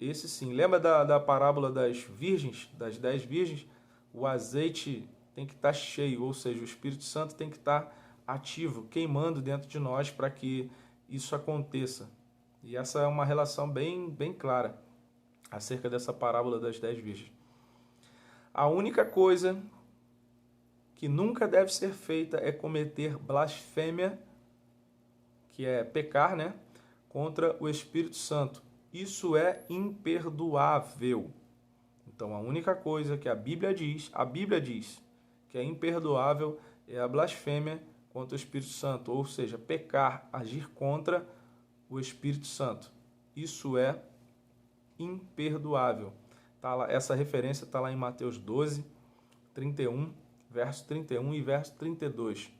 esse sim. Lembra da parábola das virgens, das 10 virgens? O azeite tem que estar cheio, ou seja, o Espírito Santo tem que estar ativo, queimando dentro de nós para que isso aconteça. E essa é uma relação bem clara acerca dessa parábola das 10 virgens. A única coisa que nunca deve ser feita é cometer blasfêmia, que é pecar, né, contra o Espírito Santo. Isso é imperdoável. Então, a única coisa que a Bíblia diz que é imperdoável é a blasfêmia contra o Espírito Santo, ou seja, pecar, agir contra o Espírito Santo. Isso é imperdoável. Tá lá, essa referência está lá em Mateus 12, 31, verso 31 e verso 32.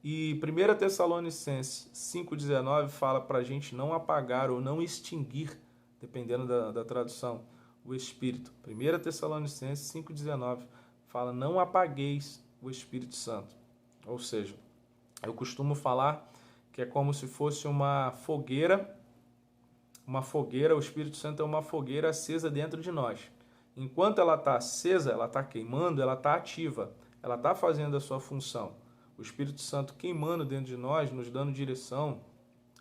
E 1 Tessalonicenses 5,19 fala para a gente não apagar ou não extinguir, dependendo da tradução, o Espírito. 1 Tessalonicenses 5,19 fala não apagueis o Espírito Santo. Ou seja, eu costumo falar que é como se fosse uma fogueira, o Espírito Santo é uma fogueira acesa dentro de nós. Enquanto ela está acesa, ela está queimando, ela está ativa, ela está fazendo a sua função. O Espírito Santo queimando dentro de nós, nos dando direção,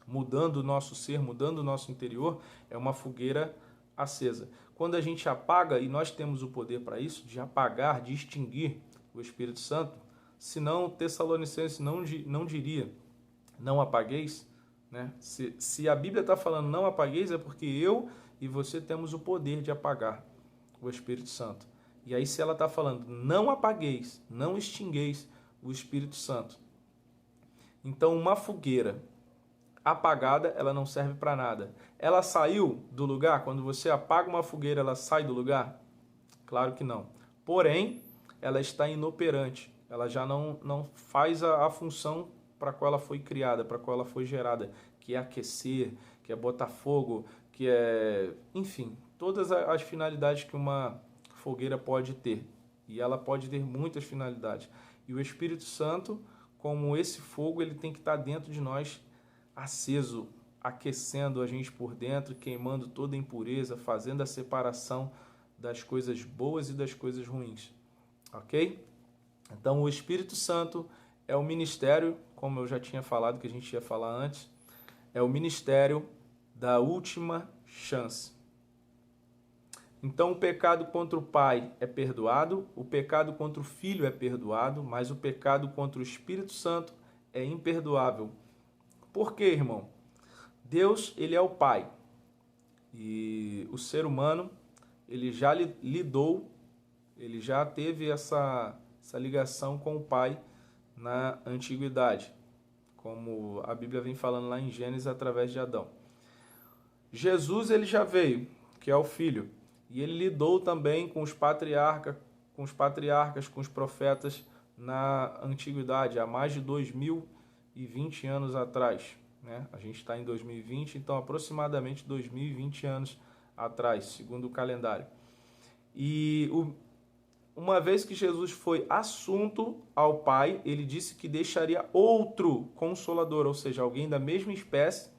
mudando o nosso ser, mudando o nosso interior, é uma fogueira acesa. Quando a gente apaga, e nós temos o poder para isso, de apagar, de extinguir o Espírito Santo, senão Tessalonicenses não diria, não apagueis, né? Se a Bíblia está falando não apagueis, é porque eu e você temos o poder de apagar o Espírito Santo. E aí se ela está falando não apagueis, não extingueis o Espírito Santo. Então uma fogueira apagada, ela não serve para nada. Ela saiu do lugar? Quando você apaga uma fogueira, ela sai do lugar? Claro que não. Porém, ela está inoperante. Ela já não faz a função para a qual ela foi criada, para a qual ela foi gerada, que é aquecer, que é botar fogo, que é... enfim, todas as finalidades que uma fogueira pode ter. E ela pode ter muitas finalidades. E o Espírito Santo, como esse fogo, ele tem que estar dentro de nós, aceso, aquecendo a gente por dentro, queimando toda a impureza, fazendo a separação das coisas boas e das coisas ruins. Ok? Então, o Espírito Santo é o ministério, como eu já tinha falado, que a gente ia falar antes, é o ministério da última chance. Então, o pecado contra o Pai é perdoado, o pecado contra o Filho é perdoado, mas o pecado contra o Espírito Santo é imperdoável. Por quê, irmão? Deus, ele é o Pai. E o ser humano, ele já lidou, ele já teve essa ligação com o Pai na antiguidade, como a Bíblia vem falando lá em Gênesis através de Adão. Jesus, ele já veio, que é o Filho, e ele lidou também com os patriarcas, com os profetas na antiguidade, há mais de 2020 anos atrás. Né? A gente está em 2020, então aproximadamente 2020 anos atrás, segundo o calendário. E uma vez que Jesus foi assunto ao Pai, ele disse que deixaria outro consolador, ou seja, alguém da mesma espécie,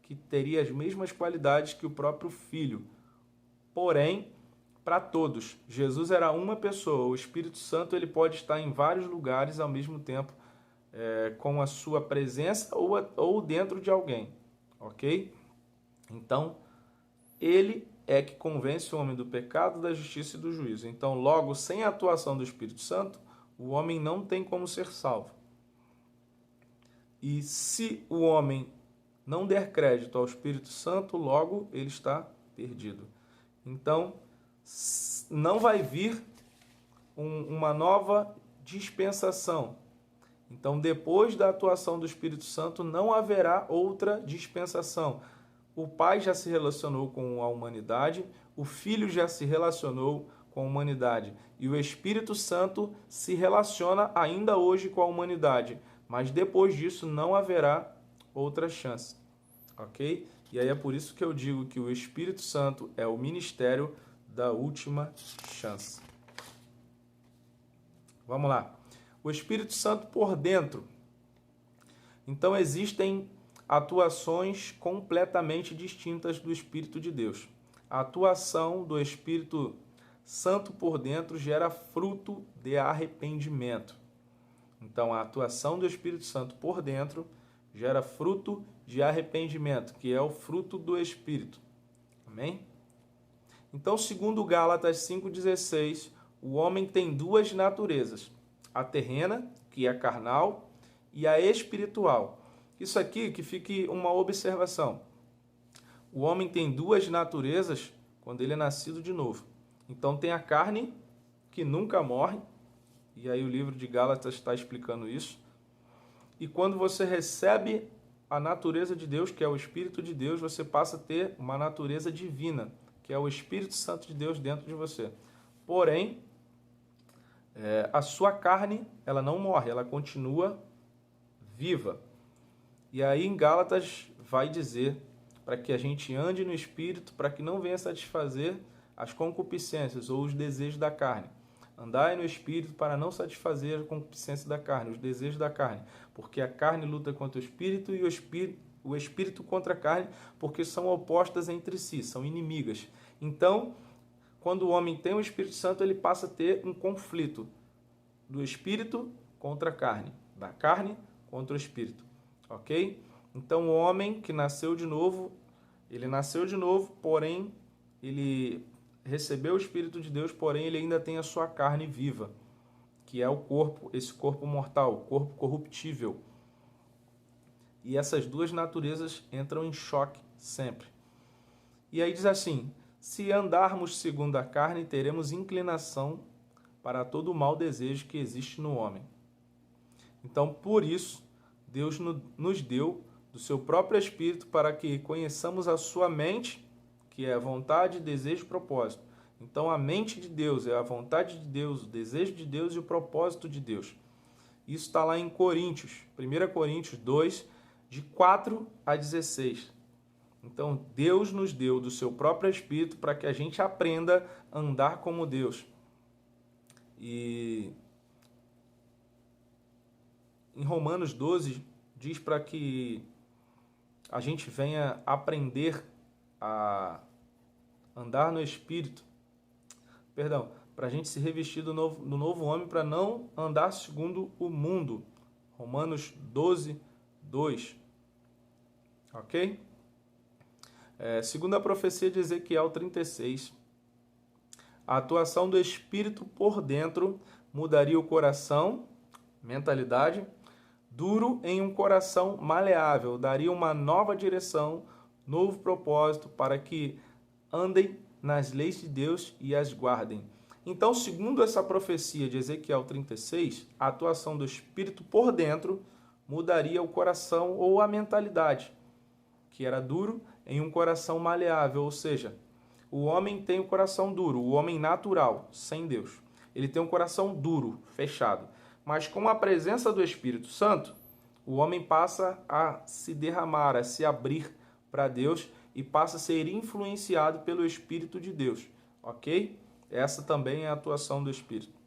que teria as mesmas qualidades que o próprio Filho. Porém, para todos, Jesus era uma pessoa. O Espírito Santo ele pode estar em vários lugares ao mesmo tempo, com a sua presença ou dentro de alguém, ok? Então, ele é que convence o homem do pecado, da justiça e do juízo. Então, logo, sem a atuação do Espírito Santo, o homem não tem como ser salvo. E se o homem não der crédito ao Espírito Santo, logo ele está perdido. Então, não vai vir uma nova dispensação. Então, depois da atuação do Espírito Santo, não haverá outra dispensação. O Pai já se relacionou com a humanidade, o Filho já se relacionou com a humanidade e o Espírito Santo se relaciona ainda hoje com a humanidade, mas depois disso não haverá outra chance, ok? E aí é por isso que eu digo que o Espírito Santo é o ministério da última chance. Vamos lá. O Espírito Santo por dentro. Então existem atuações completamente distintas do Espírito de Deus. A atuação do Espírito Santo por dentro gera fruto de arrependimento. Então, a atuação do Espírito Santo por dentro gera fruto de arrependimento, que é o fruto do Espírito. Amém? Então, segundo Gálatas 5,16, o homem tem duas naturezas, a terrena, que é carnal, e a espiritual. Isso aqui que fique uma observação. O homem tem duas naturezas quando ele é nascido de novo. Então tem a carne, que nunca morre, e aí o livro de Gálatas está explicando isso. E quando você recebe a natureza de Deus, que é o Espírito de Deus, você passa a ter uma natureza divina, que é o Espírito Santo de Deus dentro de você. Porém, a sua carne, ela não morre, ela continua viva. E aí em Gálatas vai dizer para que a gente ande no Espírito, para que não venha satisfazer as concupiscências ou os desejos da carne. Andai no Espírito para não satisfazer a concupiscência da carne, os desejos da carne, porque a carne luta contra o Espírito e o Espírito contra a carne, porque são opostas entre si, são inimigas. Então, quando o homem tem o Espírito Santo, ele passa a ter um conflito do Espírito contra a carne, da carne contra o Espírito, ok? Então, o homem que nasceu de novo, ele nasceu de novo, porém, ele recebeu o Espírito de Deus, porém ele ainda tem a sua carne viva, que é o corpo, esse corpo mortal, o corpo corruptível. E essas duas naturezas entram em choque sempre. E aí diz assim: se andarmos segundo a carne, teremos inclinação para todo o mau desejo que existe no homem. Então, por isso, Deus nos deu do seu próprio Espírito para que conheçamos a sua mente, que é a vontade, desejo e propósito. Então, a mente de Deus é a vontade de Deus, o desejo de Deus e o propósito de Deus. Isso está lá em Coríntios, 1 Coríntios 2, de 4 a 16. Então, Deus nos deu do seu próprio Espírito para que a gente aprenda a andar como Deus. E em Romanos 12, diz para que a gente venha aprender a andar no Espírito. Perdão, para a gente se revestir do novo homem, para não andar segundo o mundo. Romanos 12, 2. Ok? Segundo a profecia de Ezequiel 36, a atuação do Espírito por dentro mudaria o coração, mentalidade, duro em um coração maleável, daria uma nova direção, novo propósito para que andem nas leis de Deus e as guardem. Então, segundo essa profecia de Ezequiel 36, a atuação do Espírito por dentro mudaria o coração ou a mentalidade, que era duro, em um coração maleável, ou seja, o homem tem o coração duro, o homem natural, sem Deus. Ele tem um coração duro, fechado. Mas com a presença do Espírito Santo, o homem passa a se derramar, a se abrir para Deus e passa a ser influenciado pelo Espírito de Deus, ok? Essa também é a atuação do Espírito.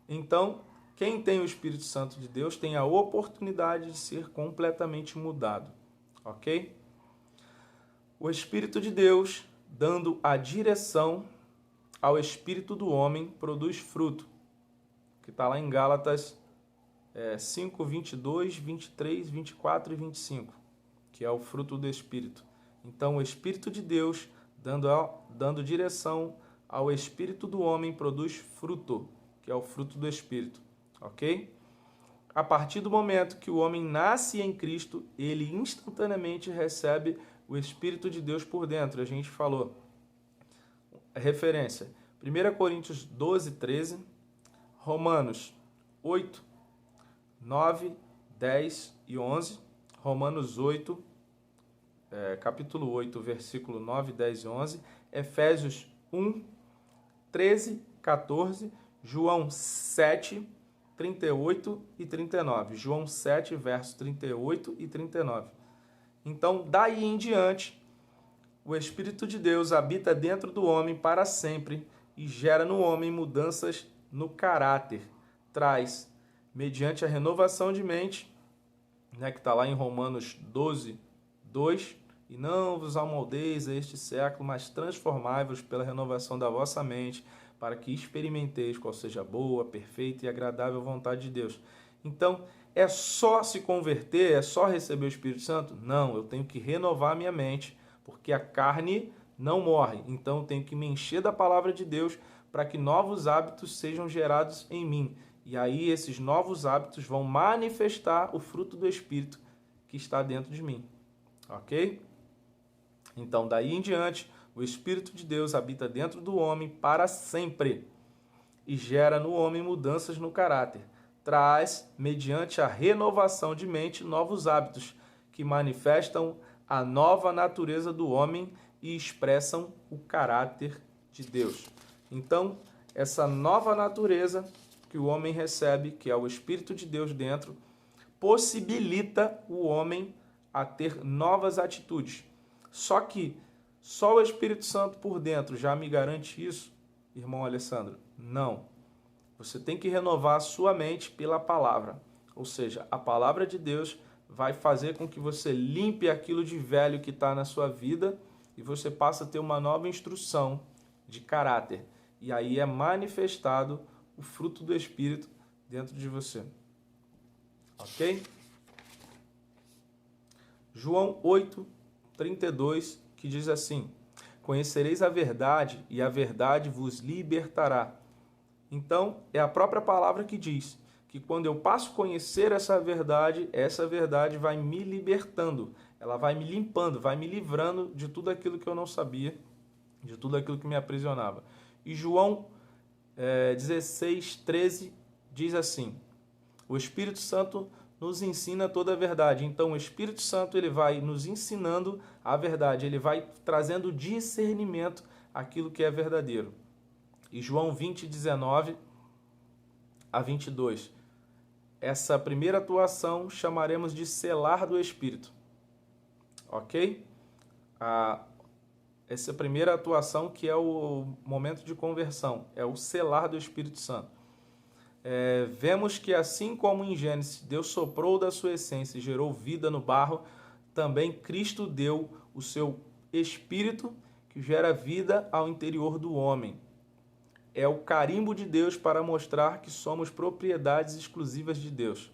Então, quem tem o Espírito Santo de Deus tem a oportunidade de ser completamente mudado, ok? O Espírito de Deus, dando a direção ao Espírito do homem, produz fruto, que está lá em Gálatas 5, 22, 23, 24 e 25, que é o fruto do Espírito. Então, o Espírito de Deus, dando direção ao Espírito do homem, produz fruto, que é o fruto do Espírito, ok? A partir do momento que o homem nasce em Cristo, ele instantaneamente recebe o Espírito de Deus por dentro. A gente falou. Referência: 1 Coríntios 12, 13, Romanos 8, 9, 10 e 11, Romanos 8, capítulo 8, versículo 9, 10 e 11, Efésios 1, 13, 14, João 7, 38 e 39. João 7, versos 38 e 39. Então, daí em diante, o Espírito de Deus habita dentro do homem para sempre e gera no homem mudanças no caráter. Traz, mediante a renovação de mente, que está lá em Romanos 12, 2, e não vos amoldeis a este século, mas transformai-vos pela renovação da vossa mente, para que experimenteis qual seja a boa, perfeita e agradável vontade de Deus. Então, É só se converter? É só receber o Espírito Santo? Não, eu tenho que renovar a minha mente, porque a carne não morre. Então eu tenho que me encher da palavra de Deus para que novos hábitos sejam gerados em mim. E aí esses novos hábitos vão manifestar o fruto do Espírito que está dentro de mim. Ok? Então, daí em diante, o Espírito de Deus habita dentro do homem para sempre e gera no homem mudanças no caráter. Traz, mediante a renovação de mente, novos hábitos que manifestam a nova natureza do homem e expressam o caráter de Deus. Então, essa nova natureza que o homem recebe, que é o Espírito de Deus dentro, possibilita o homem a ter novas atitudes. Só que só o Espírito Santo por dentro já me garante isso, irmão Alessandro? Não. Você tem que renovar a sua mente pela palavra. Ou seja, a palavra de Deus vai fazer com que você limpe aquilo de velho que está na sua vida e você passa a ter uma nova instrução de caráter. E aí é manifestado o fruto do Espírito dentro de você. Ok? João 8:32, que diz assim: conhecereis a verdade e a verdade vos libertará. Então, é a própria palavra que diz que quando eu passo a conhecer essa verdade vai me libertando, ela vai me limpando, vai me livrando de tudo aquilo que eu não sabia, de tudo aquilo que me aprisionava. E João 16:13 diz assim: o Espírito Santo nos ensina toda a verdade. Então, o Espírito Santo ele vai nos ensinando a verdade, ele vai trazendo discernimento àquilo que é verdadeiro. E João 20:19-22. Essa primeira atuação chamaremos de selar do Espírito. Ok? Essa primeira atuação que é o momento de conversão, é o selar do Espírito Santo. Vemos que assim como em Gênesis Deus soprou da sua essência e gerou vida no barro, também Cristo deu o seu Espírito que gera vida ao interior do homem. É o carimbo de Deus para mostrar que somos propriedades exclusivas de Deus.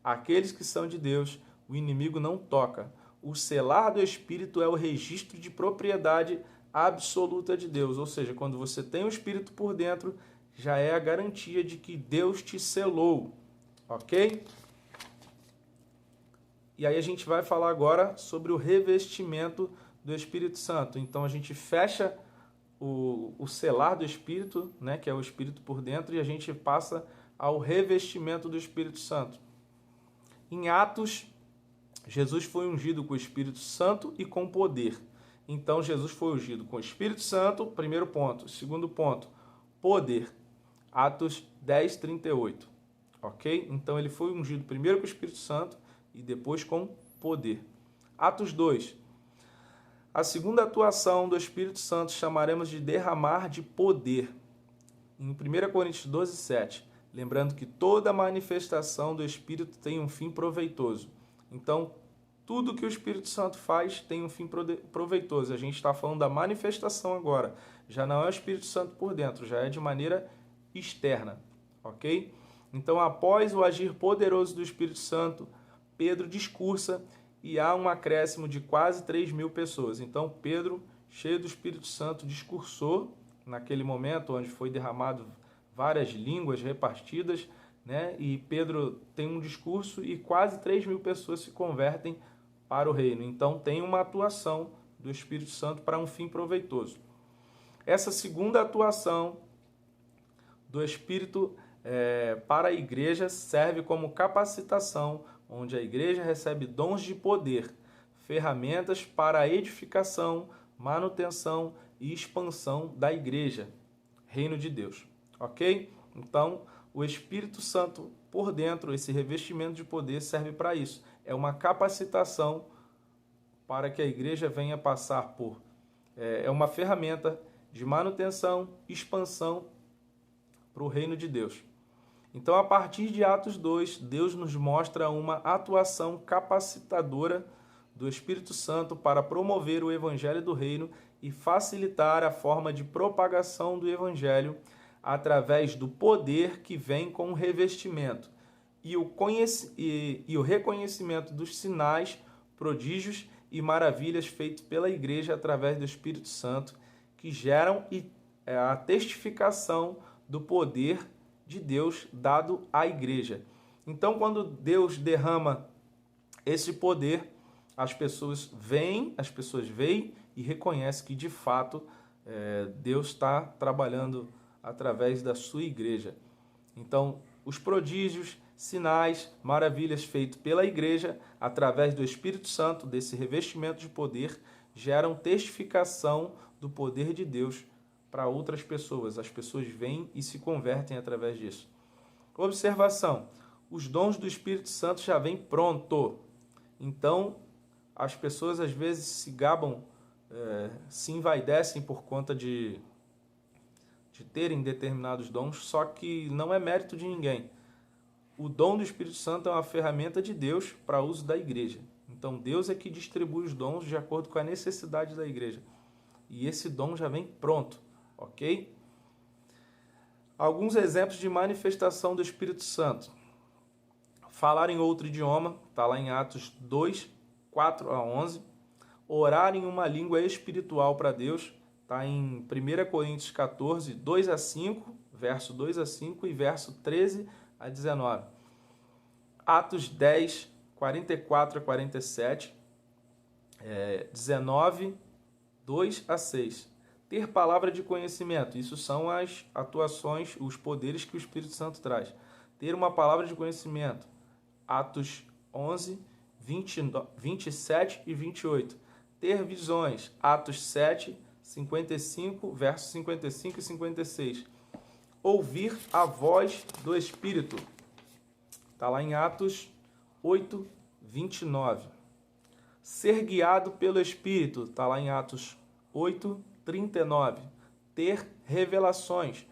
Aqueles que são de Deus, o inimigo não toca. O selar do Espírito é o registro de propriedade absoluta de Deus. Ou seja, quando você tem o Espírito por dentro, já é a garantia de que Deus te selou. Ok? E aí a gente vai falar agora sobre o revestimento do Espírito Santo. Então a gente fecha o selar do Espírito, né, que é o Espírito por dentro, e a gente passa ao revestimento do Espírito Santo. Em Atos, Jesus foi ungido com o Espírito Santo e com poder. Então, Jesus foi ungido com o Espírito Santo, primeiro ponto. Segundo ponto, poder. Atos 10:38. Ok? Então, ele foi ungido primeiro com o Espírito Santo e depois com poder. Atos 2. A segunda atuação do Espírito Santo chamaremos de derramar de poder. Em 1 Coríntios 12:7. Lembrando que toda manifestação do Espírito tem um fim proveitoso. Então, tudo que o Espírito Santo faz tem um fim proveitoso. A gente está falando da manifestação agora. Já não é o Espírito Santo por dentro, já é de maneira externa. Ok? Então, após o agir poderoso do Espírito Santo, Pedro discursa e há um acréscimo de quase 3.000 pessoas. Então, Pedro, cheio do Espírito Santo, discursou naquele momento onde foi derramado várias línguas repartidas, né? E Pedro tem um discurso e quase 3.000 pessoas se convertem para o reino. Então, tem uma atuação do Espírito Santo para um fim proveitoso. Essa segunda atuação do Espírito para a igreja serve como capacitação, onde a igreja recebe dons de poder, ferramentas para a edificação, manutenção e expansão da igreja, reino de Deus. Ok? Então, o Espírito Santo por dentro, esse revestimento de poder serve para isso. É uma capacitação para que a igreja venha passar por... É uma ferramenta de manutenção, expansão para o reino de Deus. Então, a partir de Atos 2, Deus nos mostra uma atuação capacitadora do Espírito Santo para promover o Evangelho do Reino e facilitar a forma de propagação do Evangelho através do poder que vem com o revestimento. e o reconhecimento dos sinais, prodígios e maravilhas feitos pela igreja através do Espírito Santo, que geram a testificação do poder de Deus dado à igreja. Então, quando Deus derrama esse poder, as pessoas veem e reconhecem que, de fato, Deus está trabalhando através da sua igreja. Então, os prodígios, sinais, maravilhas feitos pela igreja, através do Espírito Santo, desse revestimento de poder, geram testificação do poder de Deus para outras pessoas. As pessoas veem e se convertem através disso. Observação: os dons do Espírito Santo já vêm pronto. Então, as pessoas às vezes se gabam, se envaidecem por conta de terem determinados dons, só que não é mérito de ninguém. O dom do Espírito Santo é uma ferramenta de Deus para uso da igreja. Então, Deus é que distribui os dons de acordo com a necessidade da igreja. E esse dom já vem pronto, ok? Alguns exemplos de manifestação do Espírito Santo. Falar em outro idioma, está lá em Atos 2, 4 a 11. Orar em uma língua espiritual para Deus, está em 1 Coríntios 14, 2 a 5, verso 2 a 5 e verso 13 a 19. Atos 10, 44 a 47, 19, 2 a 6. Ter palavra de conhecimento, isso são as atuações, os poderes que o Espírito Santo traz. Ter uma palavra de conhecimento, Atos 11, 27 e 28. Ter visões, Atos 7, 55, versos 55 e 56. Ouvir a voz do Espírito, está lá em Atos 8, 29. Ser guiado pelo Espírito, está lá em Atos 8, 39. Ter revelações,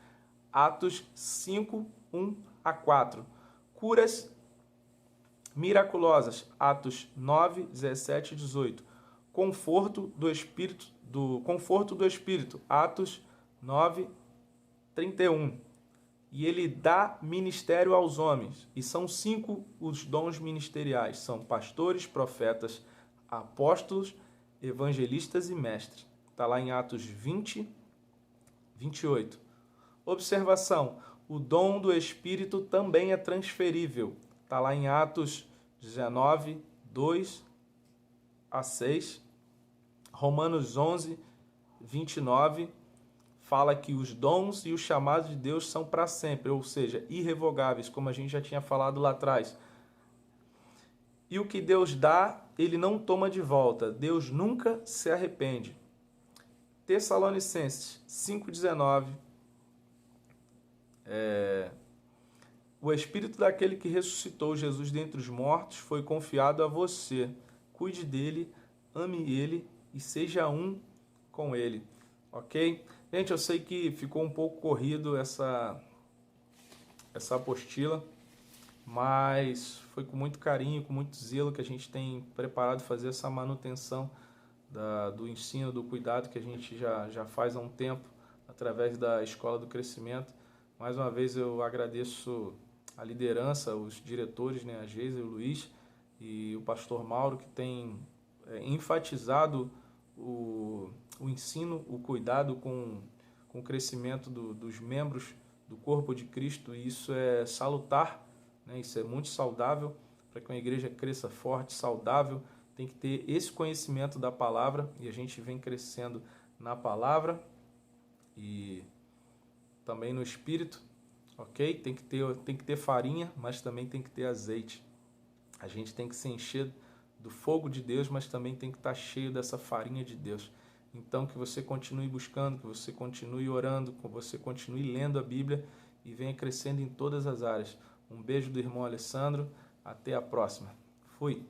Atos 5, 1 a 4. Curas miraculosas, Atos 9, 17 e 18. Conforto do Espírito, Atos 9, 31. E ele dá ministério aos homens. E são 5 os dons ministeriais. São pastores, profetas, apóstolos, evangelistas e mestres. Está lá em Atos 20, 28. Observação: o dom do Espírito também é transferível. Está lá em Atos 19, 2 a 6. Romanos 11, 29. Fala que os dons e os chamados de Deus são para sempre, ou seja, irrevogáveis, como a gente já tinha falado lá atrás. E o que Deus dá, ele não toma de volta. Deus nunca se arrepende. Tessalonicenses 5,19. O Espírito daquele que ressuscitou Jesus dentre os mortos foi confiado a você. Cuide dele, ame ele e seja um com ele. Ok? Gente, eu sei que ficou um pouco corrido essa apostila, mas foi com muito carinho, com muito zelo que a gente tem preparado fazer essa manutenção do ensino, do cuidado que a gente já faz há um tempo através da Escola do Crescimento. Mais uma vez eu agradeço a liderança, os diretores, né, a Geisa e o Luiz e o pastor Mauro, que tem enfatizado o ensino, o cuidado com o crescimento dos membros do corpo de Cristo, e isso é salutar, né? Isso é muito saudável. Para que uma igreja cresça forte, saudável, tem que ter esse conhecimento da palavra, e a gente vem crescendo na palavra e também no Espírito, ok? Tem que ter farinha, mas também tem que ter azeite. A gente tem que se encher do fogo de Deus, mas também tem que estar cheio dessa farinha de Deus. Então, que você continue buscando, que você continue orando, que você continue lendo a Bíblia e venha crescendo em todas as áreas. Um beijo do irmão Alessandro. Até a próxima. Fui!